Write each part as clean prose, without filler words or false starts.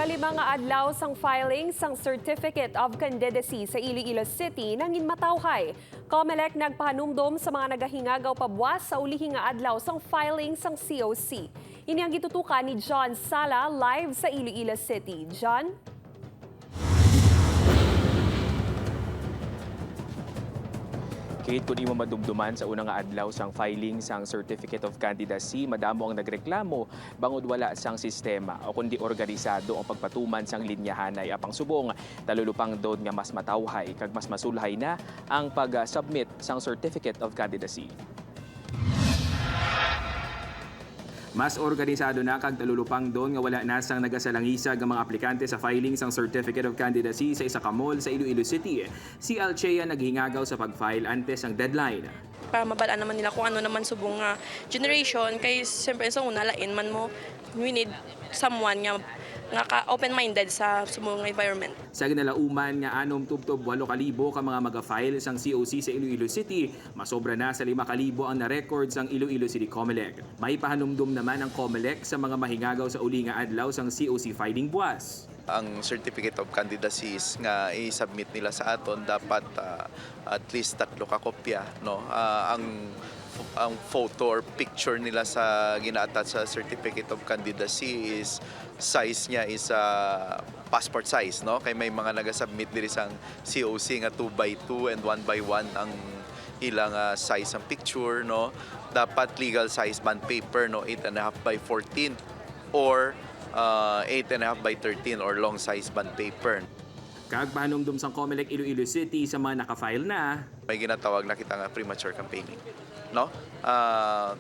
Nagalima nga adlaw sang filing sang Certificate of Candidacy sa Iloilo City nangin matawhay. COMELEC nagpahanumdom sa mga nagahingagaw pabwas sa ulihi nga adlaw sang filing sang COC. Ini ang gitutukan ni John Sala live sa Iloilo City. John? Kate, kung di mo madumduman sa unang adlaw sang filing sang Certificate of Candidacy, madamo ang nagreklamo bangod wala sang sistema o kundi organisado ang pagpatuman sang linyahanay apang subong talulupang doon nga mas matawhay kag mas masulhay na ang pag-submit sang Certificate of Candidacy. Mas organisado na kag talulupang doon nga wala na sang nagasalangisag ang mga aplikante sa filing sang Certificate of Candidacy sa isa ka mall sa Iloilo City. Si Alchea naghingagaw sa pag-file antes ang deadline. Para mabalaan naman nila kung ano naman subong nga generation kay siyempre sa una lain man mo we need someone nga ka open-minded sa subong environment. Sa ginalauman nga 6-8,000 ka mga maga-file sang COC sa Iloilo City, masobra na sa 5,000 ang na-record sang Iloilo City COMELEC. May pahanumdum naman ang COMELEC sa mga mahingagaw sa uli nga adlaw sang COC filing buwas. Ang Certificate of Candidacy nga i-submit nila sa aton dapat at least 3 ka kopya, no. Ang photo or picture nila sa gina-attach sa Certificate of Candidacy is size niya is passport size, no. Kay may mga naga-submit diri sang COC nga 2x2 and 1x1 ang ilang size ang picture, no. Dapat legal size bond paper, no, 8.5 by 14 or 8.5 by 13 or long size bond paper. Kag pahanumdum sang COMELEC Iloilo City sa mga naka-file na, may ginatawag na kita nga premature campaigning, no?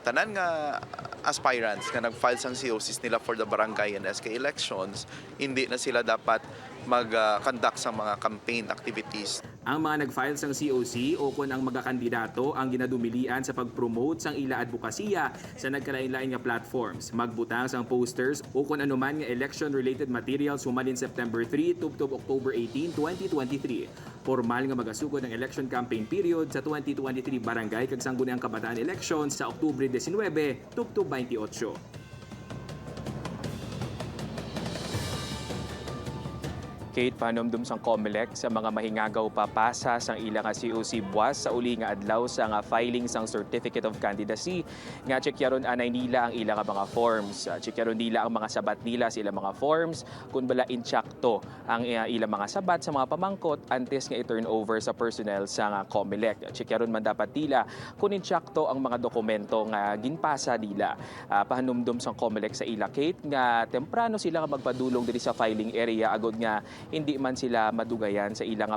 Tanan nga aspirants nga nag-file sang COCs nila for the barangay and SK elections, hindi na sila dapat mag-conduct sa mga campaign activities. ang mga nag-file sang COC o kun ang mga kandidato ang ginadumilian sa pag-promote sang ila advokasya sa nagkalain-lain nga platforms, magbutang sang posters o kun anuman nga election-related materials humalin September 3 tubtob October 18, 2023. Formal nga magasugod ang election campaign period sa 2023 barangay kag sangguniang kabataan elections sa Oktubre 19 tubtob 28. Kate, pahanumdum sang COMELEC sa mga mahingagaw papasa sang ilang COC buwas sa uli nga adlaw sa nga filing sang Certificate of Candidacy nga checkyaron anay nila ang ilang mga forms. Checkyaron nila ang mga sabat nila sa ilang mga forms kung bala intsakto ang ilang mga sabat sa mga pamangkot antes nga i-turn over sa personnel sa nga COMELEC. Checkyaron man dapat nila kung intsakto ang mga dokumento nga ginpasa nila. Pahanumdum sang COMELEC sa ila, Kate, nga temprano sila nga magpadulong diri sa filing area agod nga hindi man sila madugayan sa ilang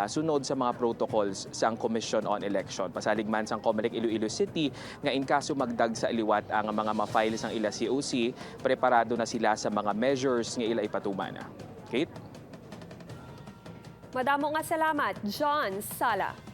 sunod sa mga protocols sang Commission on Election. Pasalig man sang COMELEC Iloilo City nga in kaso magdag sa iliwat ang mga ma-file sang ila COC, preparado na sila sa mga measures nga ila ipatuman. Kate? Madamo nga salamat, John Sala.